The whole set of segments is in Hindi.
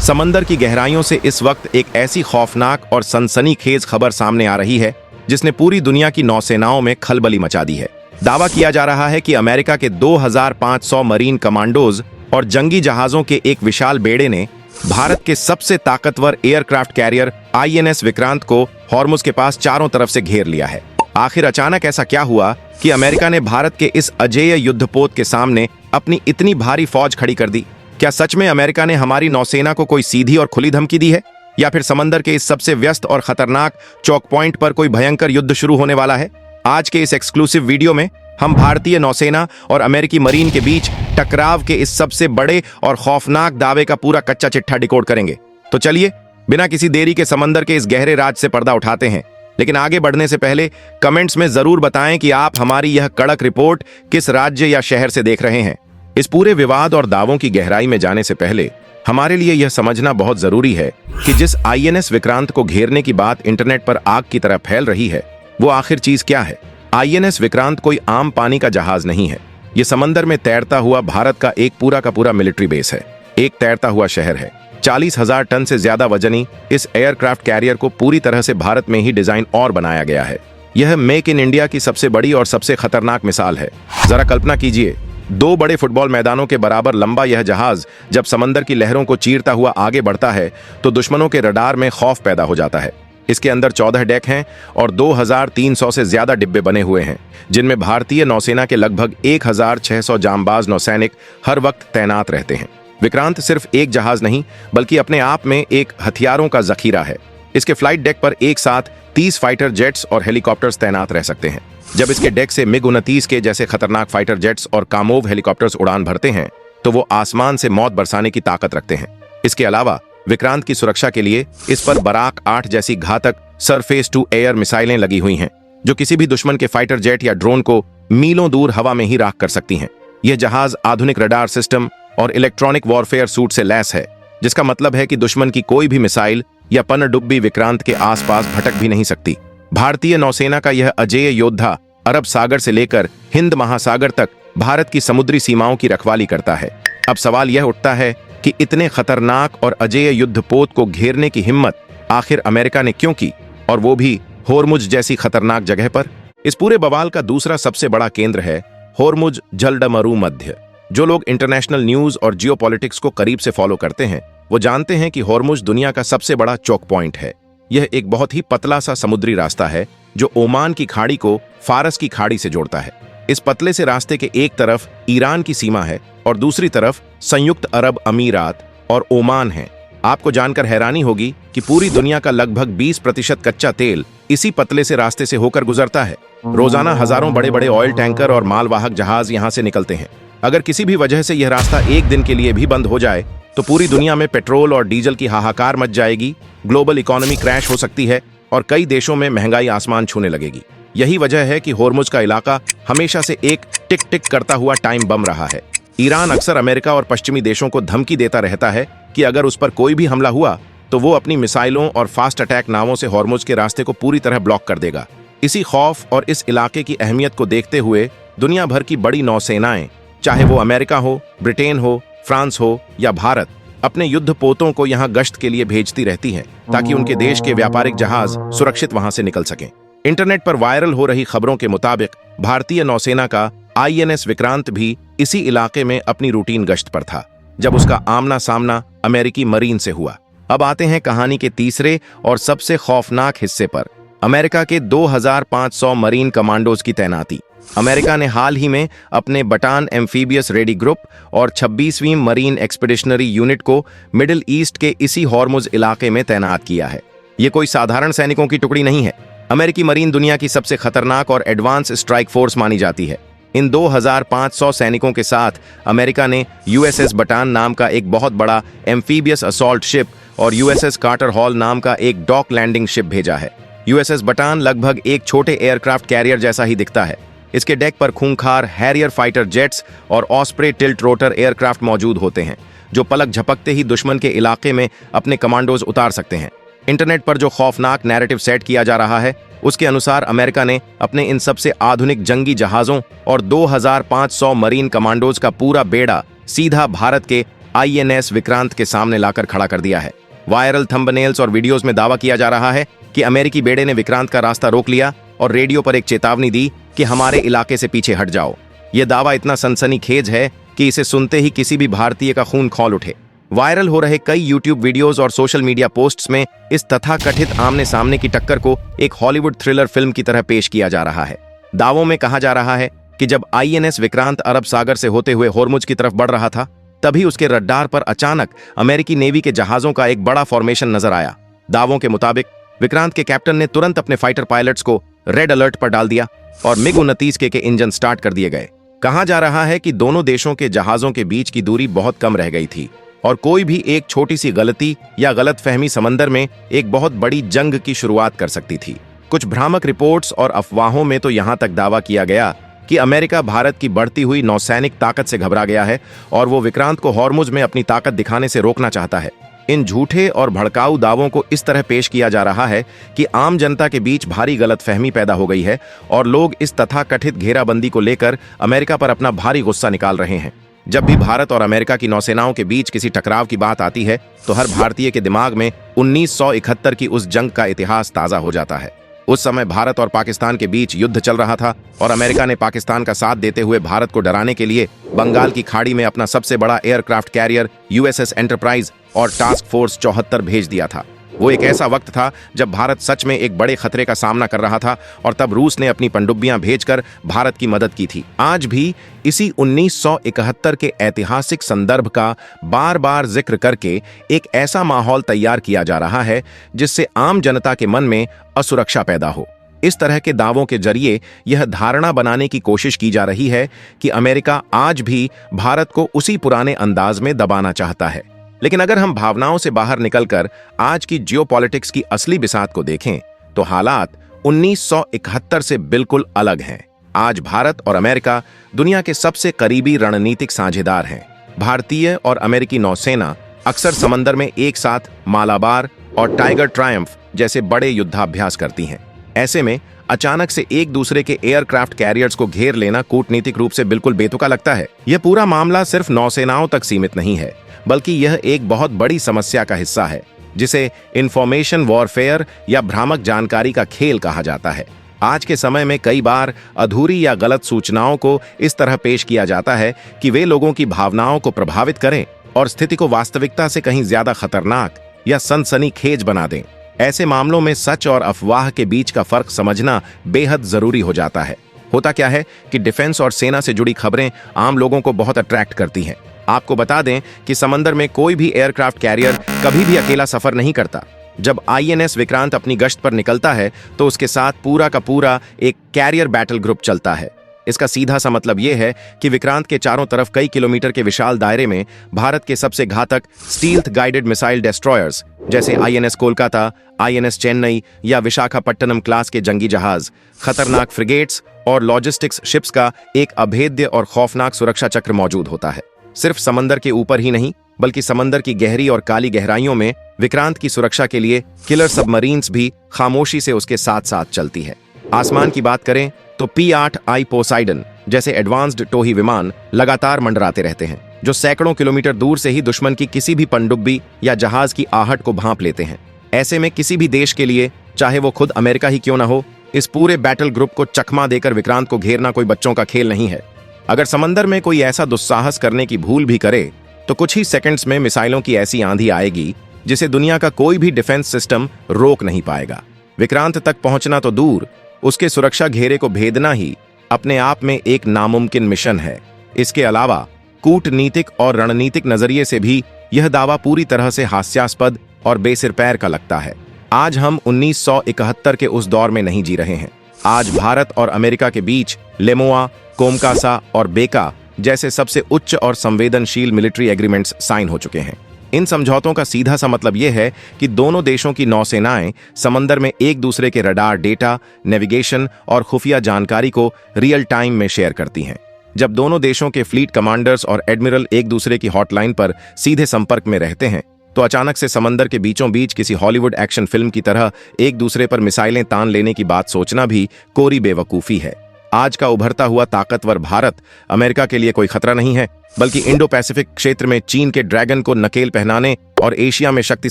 समंदर की गहराइयों से इस वक्त एक ऐसी खौफनाक और सनसनीखेज खबर सामने आ रही है जिसने पूरी दुनिया की नौसेनाओं में खलबली मचा दी है। दावा किया जा रहा है कि अमेरिका के 2500 मरीन कमांडोज और जंगी जहाजों के एक विशाल बेड़े ने भारत के सबसे ताकतवर एयरक्राफ्ट कैरियर INS विक्रांत को हॉर्मुज के पास चारों तरफ से घेर लिया है। आखिर अचानक ऐसा क्या हुआ कि अमेरिका ने भारत के इस अजेय युद्धपोत के सामने अपनी इतनी भारी फौज खड़ी कर दी? क्या सच में अमेरिका ने हमारी नौसेना को कोई सीधी और खुली धमकी दी है, या फिर समंदर के इस सबसे व्यस्त और खतरनाक चौक पॉइंट पर कोई भयंकर युद्ध शुरू होने वाला है? आज के इस एक्सक्लूसिव वीडियो में हम भारतीय नौसेना और अमेरिकी मरीन के बीच टकराव के इस सबसे बड़े और खौफनाक दावे का पूरा कच्चा चिट्ठा डिकोड करेंगे। तो चलिए बिना किसी देरी के समंदर के इस गहरे राज से पर्दा उठाते हैं। लेकिन आगे बढ़ने से पहले कमेंट्स में जरूर बताएं कि आप हमारी यह कड़क रिपोर्ट किस राज्य या शहर से देख रहे हैं। इस पूरे विवाद और दावों की गहराई में जाने से पहले हमारे लिए यह समझना बहुत जरूरी है कि जिस INS विक्रांत को घेरने की बात इंटरनेट पर आग की तरह फैल रही है, वो आखिर चीज क्या है। INS विक्रांत कोई आम पानी का जहाज नहीं है। ये समंदर में तैरता हुआ भारत का एक पूरा का पूरा मिलिट्री बेस है, एक तैरता हुआ शहर है। 40,000 टन से ज्यादा वजनी इस एयरक्राफ्ट कैरियर को पूरी तरह से भारत में ही डिजाइन और बनाया गया है। यह मेक इन इंडिया की सबसे बड़ी और सबसे खतरनाक मिसाल है। जरा कल्पना कीजिए, 2 बड़े फुटबॉल मैदानों के बराबर लंबा यह जहाज जब समंदर की लहरों को चीरता हुआ आगे बढ़ता है तो दुश्मनों के रडार में खौफ पैदा हो जाता है। इसके अंदर 14 डेक हैं और 2300 से ज्यादा डिब्बे बने हुए हैं, जिनमें भारतीय नौसेना के लगभग 1600 जांबाज नौसैनिक हर वक्त तैनात रहते हैं। विक्रांत सिर्फ एक जहाज नहीं बल्कि अपने आप में एक हथियारों का जखीरा है। इसके फ्लाइट डेक पर एक साथ 30 फाइटर जेट्स और हेलीकॉप्टर्स तैनात रह सकते हैं। जब इसके डेक से MiG-29 के जैसे खतरनाक फाइटर जेट्स और कामोव हेलीकॉप्टर्स उड़ान भरते हैं तो वो आसमान से मौत बरसाने की ताकत रखते हैं। इसके अलावा विक्रांत की सुरक्षा के लिए इस पर बराक 8 जैसी घातक सरफेस टू एयर मिसाइलें लगी हुई हैं, जो किसी भी दुश्मन के फाइटर जेट या ड्रोन को मीलों दूर हवा में ही राख कर सकती हैं। यह जहाज आधुनिक रडार सिस्टम और इलेक्ट्रॉनिक वॉरफेयर सूट से लैस है, जिसका मतलब है कि दुश्मन की कोई भी मिसाइल या पनडुब्बी विक्रांत के आसपास भटक भी नहीं सकती। भारतीय नौसेना का यह अजेय योद्धा अरब सागर से लेकर हिंद महासागर तक भारत की समुद्री सीमाओं की रखवाली करता है। अब सवाल यह उठता है कि इतने खतरनाक और अजेय युद्धपोत को घेरने की हिम्मत आखिर अमेरिका ने क्यों की, और वो भी होर्मुज जैसी खतरनाक जगह पर। इस पूरे बवाल का दूसरा सबसे बड़ा केंद्र है होर्मुज जलडमरू मध्य। जो लोग इंटरनेशनल न्यूज और जियोपॉलिटिक्स को करीब से फॉलो करते हैं वो जानते हैं कि होर्मुज दुनिया का सबसे बड़ा चौक पॉइंट है। यह एक बहुत ही पतला सा समुद्री रास्ता है जो ओमान की खाड़ी को फारस की खाड़ी से जोड़ता है। इस पतले से रास्ते के एक तरफ ईरान की सीमा है और दूसरी तरफ संयुक्त अरब अमीरात और ओमान है। आपको जानकर हैरानी होगी कि पूरी दुनिया का लगभग 20% कच्चा तेल इसी पतले से रास्ते से होकर गुजरता है। रोजाना हजारों बड़े बड़े ऑयल टैंकर और मालवाहक जहाज यहाँ से निकलते हैं। अगर किसी भी वजह से यह रास्ता एक दिन के लिए भी बंद हो जाए तो पूरी दुनिया में पेट्रोल और डीजल की हाहाकार मच जाएगी, ग्लोबल इकोनॉमी क्रैश हो सकती है और कई देशों में महंगाई आसमान छूने लगेगी। यही वजह है कि होर्मुज का इलाका हमेशा से एक टिक टिक करता हुआ टाइम बम रहा है। ईरान अक्सर अमेरिका और पश्चिमी देशों को धमकी देता रहता है कि अगर उस पर कोई भी हमला हुआ तो वो अपनी मिसाइलों और फास्ट अटैक नावों से होर्मुज के रास्ते को पूरी तरह ब्लॉक कर देगा। इसी खौफ और इस इलाके की अहमियत को देखते हुए दुनिया भर की बड़ी नौसेनाएं, चाहे वो अमेरिका हो, ब्रिटेन हो, फ्रांस हो या भारत, अपने युद्धपोतों को यहाँ गश्त के लिए भेजती रहती हैं ताकि उनके देश के व्यापारिक जहाज सुरक्षित वहां से निकल सकें। इंटरनेट पर वायरल हो रही खबरों के मुताबिक भारतीय नौसेना का INS विक्रांत भी इसी इलाके में अपनी रूटीन गश्त पर था जब उसका आमना सामना अमेरिकी मरीन से हुआ। अब आते हैं कहानी के तीसरे और सबसे खौफनाक हिस्से पर, अमेरिका के 2500 मरीन कमांडोज की तैनाती। अमेरिका ने हाल ही में अपने बटान एम्फीबियस रेडी ग्रुप और 26वीं मरीन एक्सपीडिशनरी यूनिट को मिडिल ईस्ट के इसी हॉर्मुज इलाके में तैनात किया है। ये कोई साधारण सैनिकों की टुकड़ी नहीं है। अमेरिकी मरीन दुनिया की सबसे खतरनाक और एडवांस स्ट्राइक फोर्स मानी जाती है। इन 2500 सैनिकों के साथ अमेरिका ने USS बटान नाम का एक बहुत बड़ा एम्फीबियस असॉल्ट शिप और USS कार्टर हॉल नाम का एक डॉक लैंडिंग शिप भेजा है। USS बटान लगभग एक छोटे एयरक्राफ्ट कैरियर जैसा ही दिखता है। इसके डेक पर खूंखार हैरियर फाइटर जेट्स और ऑस्प्रे टिल्ट रोटर एयरक्राफ्ट मौजूद होते हैं, जो पलक झपकते ही दुश्मन के इलाके में अपने कमांडोज उतार सकते हैं। इंटरनेट पर जो खौफनाक नैरेटिव सेट किया जा रहा है उसके अनुसार अमेरिका ने अपने इन सबसे आधुनिक जंगी जहाजों और 2500 मरीन कमांडोज का पूरा बेड़ा सीधा भारत के आईएनएस विक्रांत के सामने लाकर खड़ा कर दिया है। वायरल थंबनेल्स और वीडियोस में दावा किया जा रहा है कि अमेरिकी बेड़े ने विक्रांत का रास्ता रोक लिया और रेडियो पर एक चेतावनी दी कि हमारे इलाके से पीछे हट जाओ। यह दावा इतना सनसनीखेज है कि इसे सुनते ही किसी भी भारतीय का खून खौल उठे। वायरल हो रहे कई यूट्यूब वीडियोस और सोशल मीडिया पोस्ट्स में इस तथाकथित आमने सामने की टक्कर को एक हॉलीवुड थ्रिलर फिल्म की तरह पेश किया जा रहा है। दावों में कहा जा रहा है कि जब आईएनएस विक्रांत अरब सागर से होते हुए होर्मुज की तरफ बढ़ रहा था, तभी उसके रडार पर अचानक अमेरिकी नेवी के जहाजों का एक बड़ा फॉर्मेशन नजर आया। दावों के मुताबिक विक्रांत के कैप्टन ने तुरंत अपने फाइटर पायलट्स को रेड अलर्ट पर डाल दिया और मिग 29 के इंजन स्टार्ट कर दिए गए। कहा जा रहा है कि दोनों देशों के जहाजों के बीच की दूरी बहुत कम रह गई थी और कोई भी एक छोटी सी गलती या गलतफहमी समंदर में एक बहुत बड़ी जंग की शुरुआत कर सकती थी। कुछ भ्रामक रिपोर्ट्स और अफवाहों में तो यहां तक दावा किया गया कि अमेरिका भारत की बढ़ती हुई नौसैनिक ताकत से घबरा गया है और वो विक्रांत को हॉर्मुज में अपनी ताकत दिखाने से रोकना चाहता है। इन झूठे और भड़काऊ दावों को इस तरह पेश किया जा रहा है कि आम जनता के बीच भारी गलतफहमी पैदा हो गई है और लोग इस तथाकथित घेराबंदी को लेकर अमेरिका पर अपना भारी गुस्सा निकाल रहे हैं। जब भी भारत और अमेरिका की नौसेनाओं के बीच किसी टकराव की बात आती है तो हर भारतीय के दिमाग में 1971 की उस जंग का इतिहास ताजा हो जाता है। उस समय भारत और पाकिस्तान के बीच युद्ध चल रहा था और अमेरिका ने पाकिस्तान का साथ देते हुए भारत को डराने के लिए बंगाल की खाड़ी में अपना सबसे बड़ा एयरक्राफ्ट कैरियर यूएसएस एंटरप्राइज और टास्क फोर्स 74 भेज दिया था। वो एक ऐसा वक्त था जब भारत सच में एक बड़े खतरे का सामना कर रहा था और तब रूस ने अपनी पनडुब्बियां भेजकर भारत की मदद की थी। आज भी इसी 1971 के ऐतिहासिक संदर्भ का बार बार जिक्र करके एक ऐसा माहौल तैयार किया जा रहा है जिससे आम जनता के मन में असुरक्षा पैदा हो। इस तरह के दावों के जरिए यह धारणा बनाने की कोशिश की जा रही है कि अमेरिका आज भी भारत को उसी पुराने अंदाज में दबाना चाहता है। लेकिन अगर हम भावनाओं से बाहर निकलकर आज की जियोपॉलिटिक्स की असली बिसात को देखें तो हालात 1971 से बिल्कुल अलग हैं। आज भारत और अमेरिका दुनिया के सबसे करीबी रणनीतिक साझेदार हैं। भारतीय और अमेरिकी नौसेना अक्सर समंदर में एक साथ मालाबार और टाइगर ट्रायम्फ जैसे बड़े युद्धाभ्यास करती हैं। ऐसे में अचानक से एक दूसरे के एयरक्राफ्ट कैरियर्स को घेर लेना कूटनीतिक रूप से बिल्कुल बेतुका लगता है। यह पूरा मामला सिर्फ नौसेनाओं तक सीमित नहीं है, बल्कि यह एक बहुत बड़ी समस्या का हिस्सा है जिसे इंफॉर्मेशन वॉरफेयर या भ्रामक जानकारी का खेल कहा जाता है। आज के समय में कई बार अधूरी या गलत सूचनाओं को इस तरह पेश किया जाता है कि वे लोगों की भावनाओं को प्रभावित करें और स्थिति को वास्तविकता से कहीं ज्यादा खतरनाक या सनसनीखेज बना दें। ऐसे मामलों में सच और अफवाह के बीच का फर्क समझना बेहद जरूरी हो जाता है। होता क्या है कि डिफेंस और सेना से जुड़ी खबरें आम लोगों को बहुत अट्रैक्ट करती हैं। आपको बता दें कि समंदर में कोई भी एयरक्राफ्ट कैरियर कभी भी अकेला सफर नहीं करता। जब आईएनएस विक्रांत अपनी गश्त पर निकलता है तो उसके साथ पूरा का पूरा एक कैरियर बैटल ग्रुप चलता है। इसका सीधा सा मतलब यह है कि विक्रांत के चारों तरफ कई किलोमीटर के विशाल दायरे में भारत के सबसे घातक स्टील्थ गाइडेड मिसाइल डेस्ट्रॉयर्स जैसे आईएनएस कोलकाता, आईएनएस चेन्नई या विशाखापट्टनम क्लास के जंगी जहाज, खतरनाक फ्रिगेट्स और लॉजिस्टिक्स शिप्स का एक अभेद्य और खौफनाक सुरक्षा चक्र मौजूद होता है। सिर्फ समंदर के ऊपर ही नहीं बल्कि समंदर की गहरी और काली गहराइयों में विक्रांत की सुरक्षा के लिए किलर सबमरीन्स भी खामोशी से उसके साथ साथ चलती है। आसमान की बात करें तो P-8I पोसाइडन जैसे एडवांस्ड टोही विमान लगातार मंडराते रहते हैं, जो सैकड़ों किलोमीटर दूर से ही दुश्मन की किसी भी पनडुब्बी या जहाज की आहट को भांप लेते हैं। ऐसे में किसी भी देश के लिए, चाहे वो खुद अमेरिका ही क्यों ना हो, इस पूरे बैटल ग्रुप को चकमा देकर विक्रांत को घेरना कोई बच्चों का खेल नहीं है। अगर समंदर में कोई ऐसा दुस्साहस करने की भूल भी करे तो कुछ ही सेकंड्स में मिसाइलों की ऐसी आंधी आएगी जिसे दुनिया का कोई भी डिफेंस सिस्टम रोक नहीं पाएगा। विक्रांत तक पहुंचना तो दूर, उसके सुरक्षा घेरे को भेदना ही अपने आप में एक नामुमकिन मिशन है। इसके अलावा कूटनीतिक और रणनीतिक नजरिए से भी यह दावा पूरी तरह से हास्यास्पद और बेसिर पैर का लगता है। आज हम 1971 के उस दौर में नहीं जी रहे हैं। आज भारत और अमेरिका के बीच लेमोआ, कोमकासा और बेका जैसे सबसे उच्च और संवेदनशील मिलिट्री एग्रीमेंट्स साइन हो चुके हैं। इन समझौतों का सीधा सा मतलब यह है कि दोनों देशों की नौसेनाएं समंदर में एक दूसरे के रडार डेटा, नेविगेशन और खुफिया जानकारी को रियल टाइम में शेयर करती हैं। जब दोनों देशों के फ्लीट कमांडर्स और एडमिरल एक दूसरे की हॉटलाइन पर सीधे संपर्क में रहते हैं तो अचानक से समंदर के बीचों बीच किसी हॉलीवुड एक्शन फिल्म की तरह एक दूसरे पर मिसाइलें तान लेने की बात सोचना भी कोरी बेवकूफी है। आज का उभरता हुआ ताकतवर भारत अमेरिका के लिए कोई खतरा नहीं है, बल्कि इंडो पैसिफिक क्षेत्र में चीन के ड्रैगन को नकेल पहनाने और एशिया में शक्ति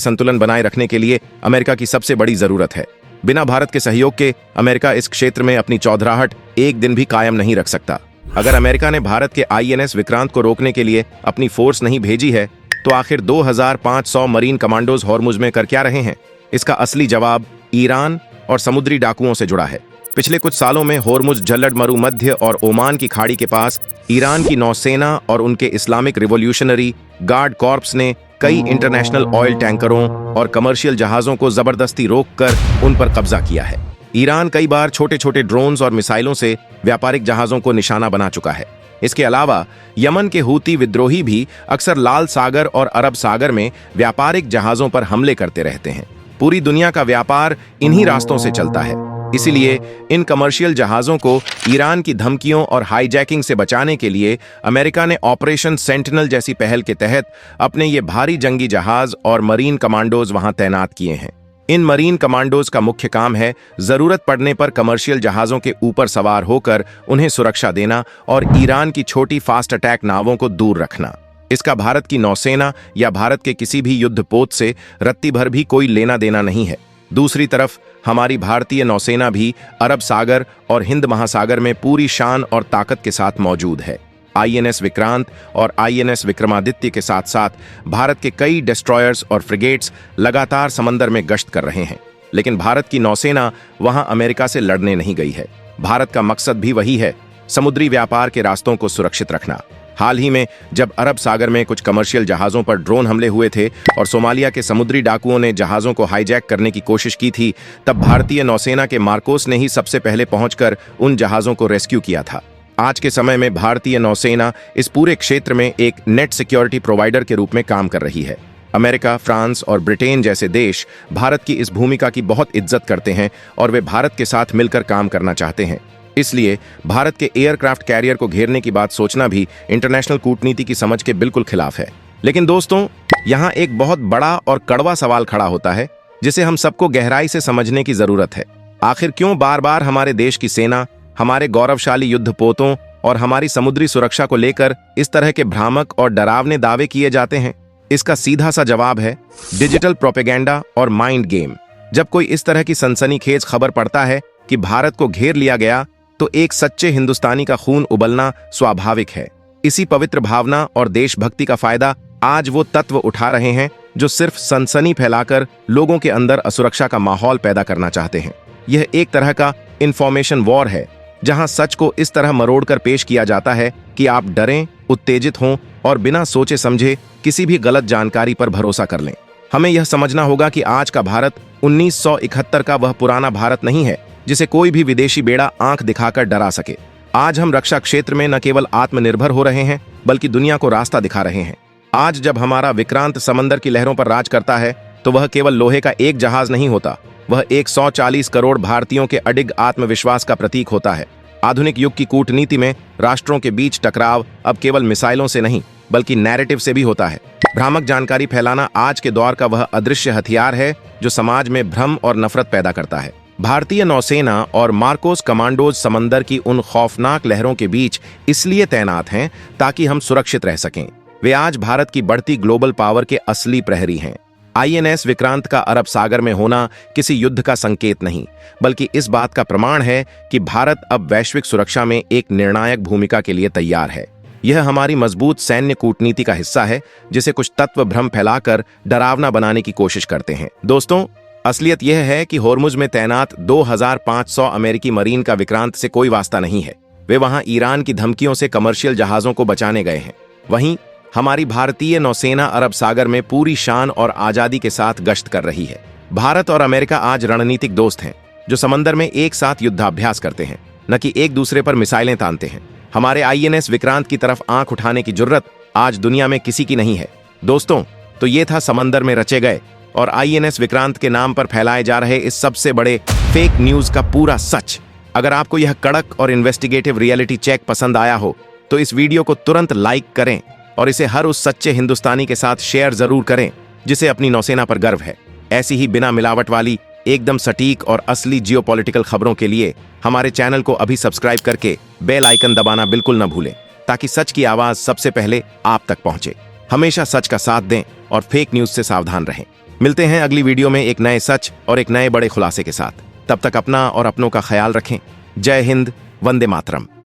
संतुलन बनाए रखने के लिए अमेरिका की सबसे बड़ी जरूरत है। बिना भारत के सहयोग के अमेरिका इस क्षेत्र में अपनी चौधराहट एक दिन भी कायम नहीं रख सकता। अगर अमेरिका ने भारत के INS विक्रांत को रोकने के लिए अपनी फोर्स नहीं भेजी है, तो आखिर 2500 मरीन कमांडोज हॉर्मुज में कर क्या रहे हैं? इसका असली जवाब ईरान और समुद्री डाकुओं से जुड़ा है। पिछले कुछ सालों में हॉर्मुज जल्लड मरुमध्य और ओमान की खाड़ी के पास ईरान की नौसेना और उनके इस्लामिक रिवॉल्यूशनरी गार्ड कॉर्प्स ने कई इंटरनेशनल ऑयल टैंकरों और कमर्शियल जहाजों को जबरदस्ती रोककर उन पर कब्जा किया है। ईरान कई बार छोटे छोटे ड्रोन्स और मिसाइलों से व्यापारिक जहाजों को निशाना बना चुका है। इसके अलावा यमन के हूती विद्रोही भी अक्सर लाल सागर और अरब सागर में व्यापारिक जहाजों पर हमले करते रहते हैं। पूरी दुनिया का व्यापार इन्हीं रास्तों से चलता है। इसीलिए इन कमर्शियल जहाजों को ईरान की धमकियों और हाईजैकिंग से बचाने के लिए अमेरिका ने ऑपरेशन सेंटिनल जैसी पहल के तहत अपने ये भारी जंगी जहाज और मरीन कमांडोज वहां तैनात किए हैं। इन मरीन कमांडोज का मुख्य काम है जरूरत पड़ने पर कमर्शियल जहाजों के ऊपर सवार होकर उन्हें सुरक्षा देना और ईरान की छोटी फास्ट अटैक नावों को दूर रखना। इसका भारत की नौसेना या भारत के किसी भी युद्धपोत से रत्ती भर भी कोई लेना देना नहीं है। दूसरी तरफ हमारी भारतीय नौसेना भी अरब सागर और हिंद महासागर में पूरी शान और ताकत के साथ मौजूद है। INS विक्रांत और INS विक्रमादित्य के साथ साथ भारत के कई डिस्ट्रॉयर्स और फ्रिगेट्स लगातार समंदर में गश्त कर रहे हैं। लेकिन भारत की नौसेना वहां अमेरिका से लड़ने नहीं गई है। भारत का मकसद भी वही है, समुद्री व्यापार के रास्तों को सुरक्षित रखना। हाल ही में जब अरब सागर में कुछ कमर्शियल जहाजों पर ड्रोन हमले हुए थे और सोमालिया के समुद्री डाकुओं ने जहाजों को हाईजैक करने की कोशिश की थी, तब भारतीय नौसेना के मार्कोस ने ही सबसे पहले पहुंचकर उन जहाजों को रेस्क्यू किया था। आज के समय में भारतीय नौसेना इस पूरे क्षेत्र में एक नेट सिक्योरिटी प्रोवाइडर के रूप में काम कर रही है। अमेरिका, फ्रांस और ब्रिटेन जैसे देश भारत की इस भूमिका की बहुत इज्जत करते हैं और वे भारत के साथ मिलकर काम करना चाहते हैं। इसलिए भारत के एयरक्राफ्ट कैरियर को घेरने की बात सोचना भी इंटरनेशनल कूटनीति की समझ के बिल्कुल खिलाफ है। लेकिन दोस्तों, यहाँ एक बहुत बड़ा और कड़वा सवाल खड़ा होता है जिसे हम सबको गहराई से समझने की जरूरत है। आखिर क्यों बार बार हमारे देश की सेना, हमारे गौरवशाली युद्धपोतों और हमारी समुद्री सुरक्षा को लेकर इस तरह के भ्रामक और डरावने दावे किए जाते हैं? इसका सीधा सा जवाब है डिजिटल प्रोपेगेंडा और माइंड गेम। जब कोई इस तरह की सनसनीखेज खबर पढ़ता है कि भारत को घेर लिया गया, तो एक सच्चे हिंदुस्तानी का खून उबलना स्वाभाविक है। इसी पवित्र भावना और देशभक्ति का फायदा आज वो तत्व उठा रहे हैं जो सिर्फ सनसनी फैलाकर लोगों के अंदर असुरक्षा का माहौल पैदा करना चाहते हैं। यह एक तरह का इंफॉर्मेशन वॉर है, जहां सच को इस तरह मरोड़कर पेश किया जाता है कि आप डरें, उत्तेजित हों और बिना सोचे समझे किसी भी गलत जानकारी पर भरोसा कर लें। हमें यह समझना होगा कि आज का भारत 1971 का वह पुराना भारत नहीं है जिसे कोई भी विदेशी बेड़ा आंख दिखाकर डरा सके। आज हम रक्षा क्षेत्र में न केवल आत्मनिर्भर हो रहे हैं, बल्कि दुनिया को रास्ता दिखा रहे हैं। आज जब हमारा विक्रांत समंदर की लहरों पर राज करता है, तो वह केवल लोहे का एक जहाज नहीं होता, वह 140 करोड़ भारतीयों के अडिग आत्मविश्वास का प्रतीक होता है। आधुनिक युग की कूटनीति में राष्ट्रों के बीच टकराव अब केवल मिसाइलों से नहीं, बल्कि नैरेटिव से भी होता है। भ्रामक जानकारी फैलाना आज के दौर का वह अदृश्य हथियार है जो समाज में भ्रम और नफरत पैदा करता है। भारतीय नौसेना और मार्कोस कमांडोज समंदर की उन खौफनाक लहरों के बीच इसलिए तैनात हैं ताकि हम सुरक्षित रह सकें। वे आज भारत की बढ़ती ग्लोबल पावर के असली प्रहरी हैं। INS विक्रांत का अरब सागर में होना किसी युद्ध का संकेत नहीं, बल्कि इस बात का प्रमाण है कि भारत अब वैश्विक सुरक्षा में एक निर्णायक भूमिका के लिए तैयार है। यह हमारी मजबूत सैन्य कूटनीति का हिस्सा है, जिसे कुछ तत्व भ्रम फैलाकर डरावना बनाने की कोशिश करते हैं। दोस्तों, असलियत यह है कि होर्मुज में तैनात 2500 अमेरिकी मरीन का विक्रांत से कोई वास्ता नहीं है। वे वहां ईरान की धमकियों से कमर्शियल जहाजों को बचाने गए हैं। वहीं हमारी भारतीय नौसेना अरब सागर में पूरी शान और आजादी के साथ गश्त कर रही है। भारत और अमेरिका आज रणनीतिक दोस्त हैं, जो समंदर में एक साथ युद्धाभ्यास करते हैं, न कि एक दूसरे पर मिसाइलें तानते हैं। हमारे INS विक्रांत की तरफ आंख उठाने की जुर्रत आज दुनिया में किसी की नहीं है। दोस्तों, तो ये था समंदर में रचे गए और INS विक्रांत के नाम पर फैलाए जा रहे इस सबसे बड़े फेक न्यूज का पूरा सच। अगर आपको यह कड़क और इन्वेस्टिगेटिव रियलिटी चेक पसंद आया हो, तो इस वीडियो को तुरंत लाइक करें और इसे हर उस सच्चे हिंदुस्तानी के साथ शेयर जरूर करें जिसे अपनी नौसेना पर गर्व है। ऐसी ही बिना मिलावट वाली एकदम सटीक और असली जियोपॉलिटिकल खबरों के लिए हमारे चैनल को अभी सब्सक्राइब करके बेल आइकन दबाना बिल्कुल न भूलें, ताकि सच की आवाज सबसे पहले आप तक पहुंचे। हमेशा सच का साथ दें और फेक न्यूज से सावधान रहें। मिलते हैं अगली वीडियो में एक नए सच और एक नए बड़े खुलासे के साथ। तब तक अपना और अपनों का ख्याल रखें। जय हिंद, वंदे मातरम।